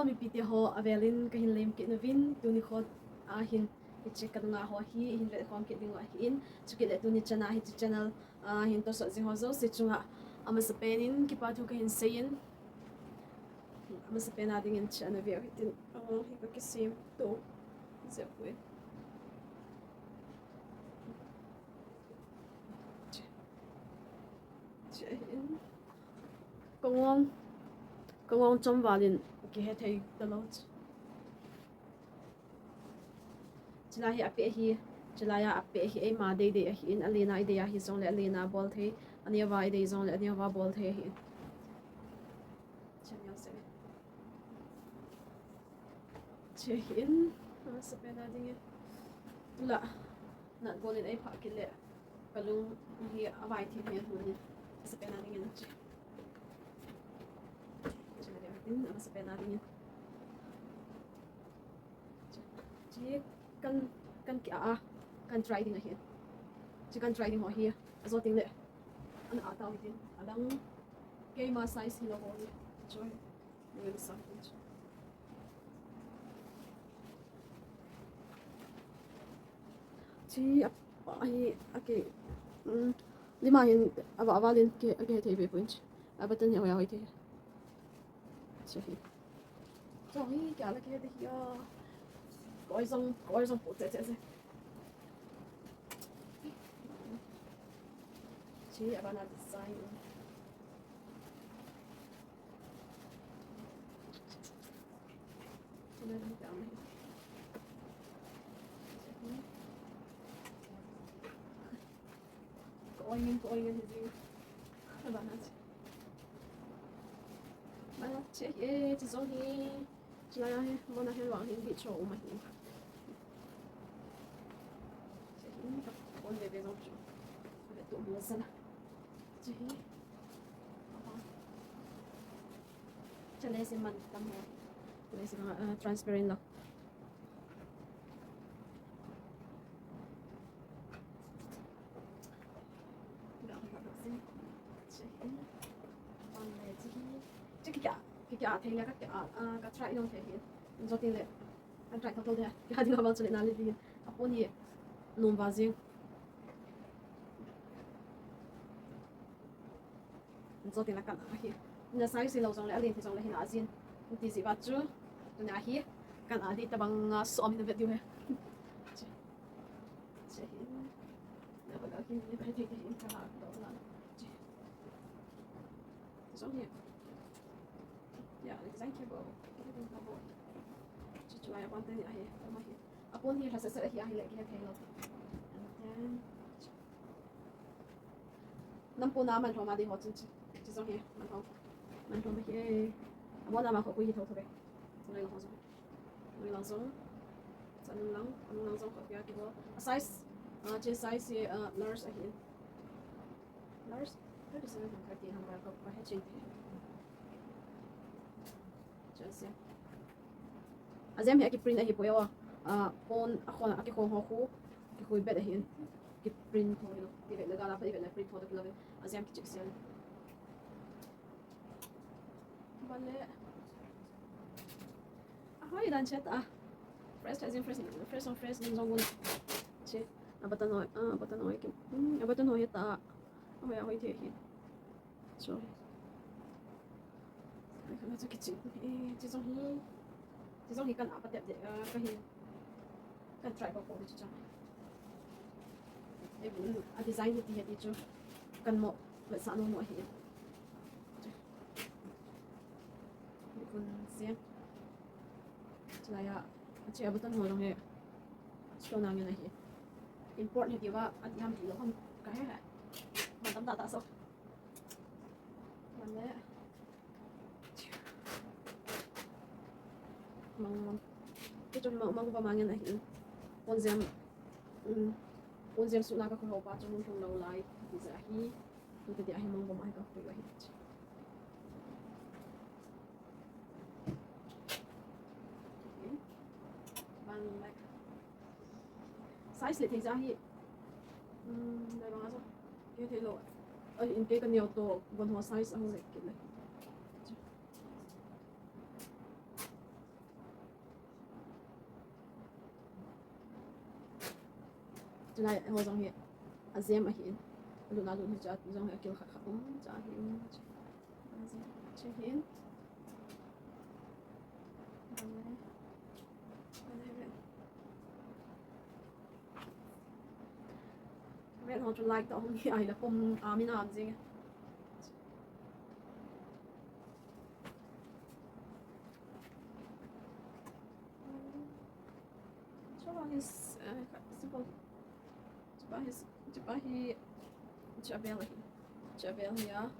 mi pite ho avelin ka hin lem ke novin tuni khot a hin check ka nga ho hi hin le khom ke ding wa hi in chuki le tuni chana hi channel hin to so jing ho zo se chunga ama sa penin ki pa thu ka hin sein ama sa pena ding in chana ve hi tin hi ka ke sim to ze pue công ông trong vào liền cái hệ thầy đó lâu chỉ là hi chỉ là ya hi em mà đây hi in alina đây hi zong le alina bol thei ania vai đây zong le ania va bol thei hi chăm nhau sẽ chế hin sẽ bên đây nghe là nãy bol lên ai phá cái lệ kalung hi avai thi hian hun sẽ bên đây nghe ama sa pena din yan. Chỉ kan try din ahin. Chỉ kan try din ho hi. Azo ting le. An ataw din. Adang kay ma size hilo ho ni. Joy. Ni sa hin. Chỉ ai okay. Lima hin ava din ke thei be point. Abatan ya hoy thei. Sorry, cả là kia thì gọi xong bộ trẻ chỉ ở bên này design cho nên không cảm này gọi thì gì các bạn mà chế chỉ giống như chỉ là món ăn hoàng hình bị trộn mà hình chế các con về giống chủ về tụ bữa sân chế cho nên sẽ mình tâm hồ đây sẽ transparent lắm cái thấy là các trai don't thể hiện do tiền lệ anh trai thâu đấy cái gì mà bạn sẽ làm gì apon gì nôm vào riêng do tiền là cả hi nhà sai sẽ lâu trong lẽ liền thì trong lẽ hình azin thì gì vậy chứ tụi nhà hi cả đi ta bằng xóm mình video hay chỉ là bây giờ khi phải thấy cái hình cả đó là giống như yeah, exactly bro. Just try one thing here. Upon here has a set here like here hello. And then Nampo na man thoma di hot chin. Just on here. Man thoma here. Amo na ma ko hi tho tho be. Noi lang song. Noi lang song. San lang song ko ya ki bo. Size je size large here. Large 37 ka ti ham ba ko pa he chin. Azem hi ki print ahi poyo phone akhona aki khong ho khu ki khoi bet ahi ki print ho no ki ve laga la pa ve la print ho to lave azem ki chiksian bale ahoi dan chat fresh as in fresh din zongun che abatanoi ki abatanoi ta ahoi the hi so nó cho cái chỉ giống như cần áp đặt để cái hình cần try vào cổ để cho em design thì cho cần một loại sản phẩm mọi hình con xem chỉ là chỉ ở bên hồi luôn hệ cho nàng như này import thìว่าอันทำthì nó không cái hết mà tấm tạ sao mình đấy mang cái mang vào mang như này con xem sụn cái khẩu ba trong trong lâu lại thì giờ hi tôi thì ai mang vào mai cái khẩu vậy ban lại size thì ra hi đây bằng sao cái thế lộ ở cái nhiều tổ còn hoa size không dễ kiểu này lại hồ dòng hiện azem a hiện lu na lu hi cha dòng hiện kêu khắc khắc cha hiện cha hiện ven họ like tao không ai là pom amin am gì coba his simple coba hi Chabel ya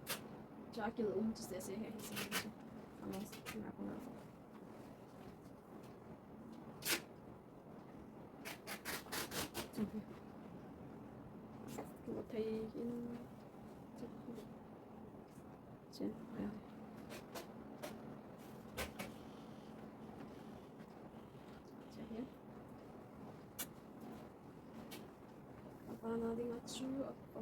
já aquilo antes desse recente a nossa na conversa một thầy trên apa nanti ngacu apa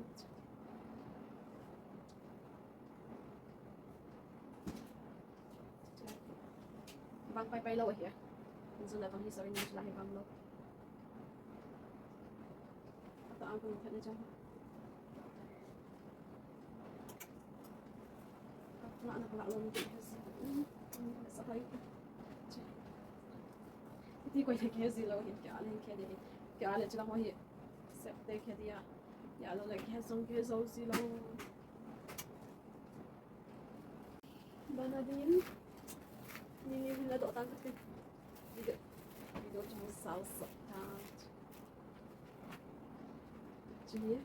bang pai lâu here mình là bang history mình là bang lâu atau aku lihat aja anak lo mungkin sekali itu kau yang kaya zilo hin kaya ale cila mau hi septe kaya dia ya lo lagi hasong kaya zilo banadin ini hina dok tan ke video cuma salsa tat jadi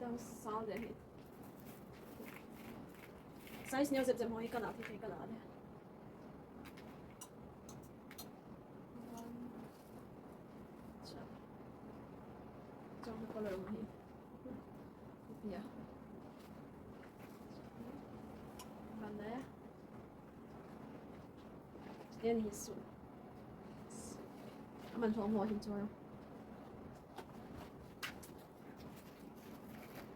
tao sao để size nhau dẹp mỗi cái nào thì cái nào đấy trong cái color mà hi yeah bạn đấy đen hi su mình thong hoa hình cho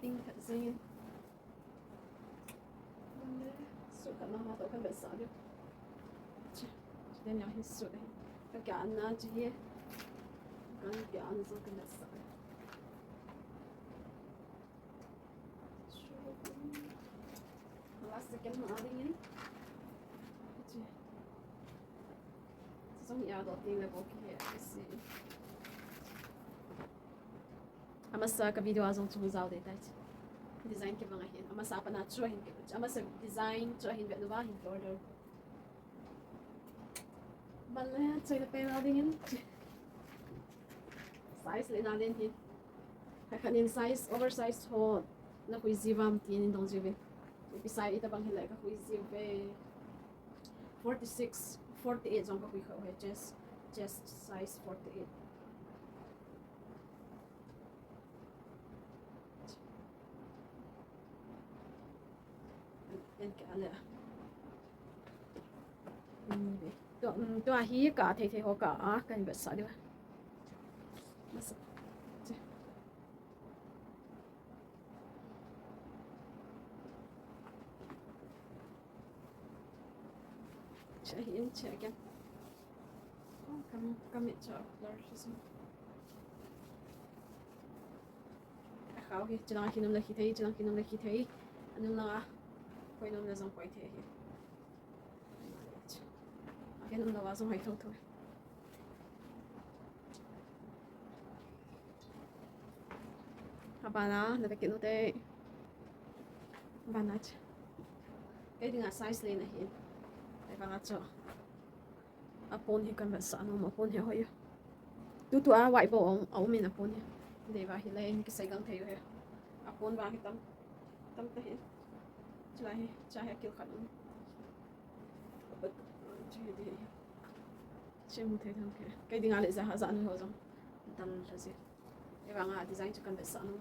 tinh thật riêng suka nama tau kan besar dia dan yang hisu deh kegaan aja ya kan kegaan so kan besar last second ada ini som ya dot din level ke esse amasa ka video azon tu usar de tait design ke bang ahin amasa apa na tro hin ke amasa design tro hin be ba hin order balle chơi na pe na dingin size le na den hin kanin size oversized ho na kui zivam tin dong jive beside ita bang hilai ka kui zive 46 48 jong ka kui kho he chest size 48 en cái là tôi hi cả thầy họ cả cái vật sao đi mà chạy hiện chạy cái cầm cho large xong khảo cái chỉ là khi nằm lại khi thấy anh là quay nằm là dòng quay thế hi cái nằm là dòng hay thôi Habana na cái nút đây Habana cái tiếng size lên này hi cái vang cho apon hi kan sa no apon hi hoyo tu a wai bo ông mình apon hi để vào hi lên cái sài găng thấy rồi apon vào hi tâm te hi चाहे क्यों खा लूँ xem một thế thôi cái tiếng Anh lại ra dạn hơn rồi tan là gì cái vàng design cho cần phải sẵn một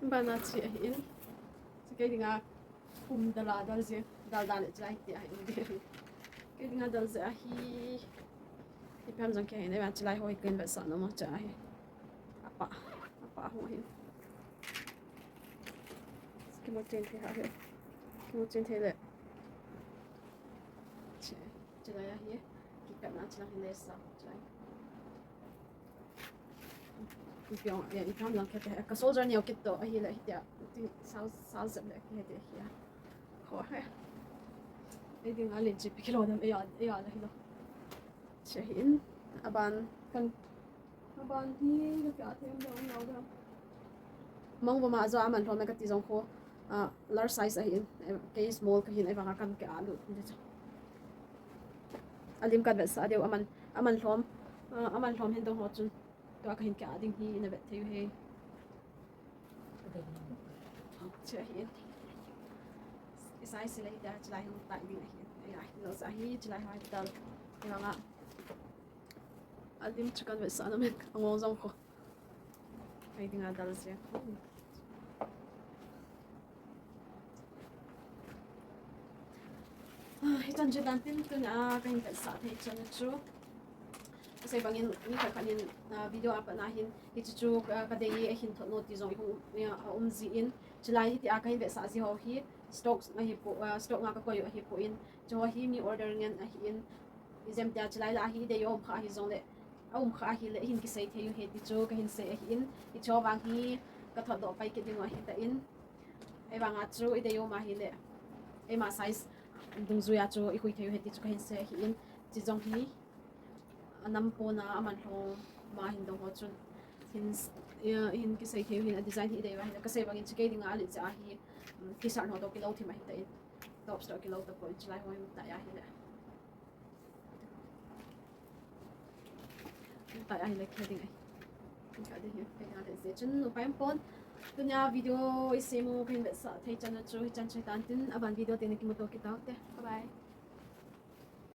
bạn nào chị hiện cái tiếng Anh cùng đào đào gì đào lại trái thì cái tiếng Anh đào gì thì phải rằng cái này bạn chỉ lại hồi cần phải sẵn mà trái apa hoa hiện cái một trên thì hả Cái trên thế lệ chỉ là gì cái cạnh nó chỉ là hình này sao trái Ipiong ya ipam lang kete ka soldier niyo kito ahila hitia sao dập lại cái này kia khó hay cái tiếng anh chỉ biết lo đam aya là hilo chỉ hiện aban hi cái thêm đó nhau đó mong vào mà do aman thôi mấy cái tiếng khó large size ahin cái small cái này vàng kan cái alu alim kan besa deu aman thom hin dong ho chun to ka hin ka ding hi na bet theu he che hi isai sile da chlai hung tai ding hi ai no sa hi chlai hai dal nga alim chukan besa na mek angong zong ko ai ding a dal se hitan je dan tin tu na ka hin ka sa thei chan chu kasi bangin ni ka kanin video apa na hin hi chu ka dei hin thot no ti zong hu zi in chulai ti a ka hin be sa zi ho hi stocks ma hi po stock nga ka ko yo hi po in cho hi mi order ngen a hi in izem ta chulai la hi de yo kha hi zong le kha hi le hin ki sei thei he ti chu ka hin se hi in i cho bang hi ka thot do pai ki ding wa hi ta in ai bang a chu i de yo ma hi le ai ma size dung zuya chu i hui thei he ti chu ka hin se hi in ti zong hi anam po na aman ho ma hin dong ho chun hin ki sai theu hin a design hi dei wa hin ka sai bangin chike ding a li cha hi ki sar no to ki lo thi ma hi tai top stock ki lo to po chlai ho ta ya hi le ta ya hi le ke ding ai ka de hi pe na de se chun no paim pon tunya video isemu kin be sa thei chan chu hi chan chai tan tin aban video te ne ki mo to ki ta te bye bye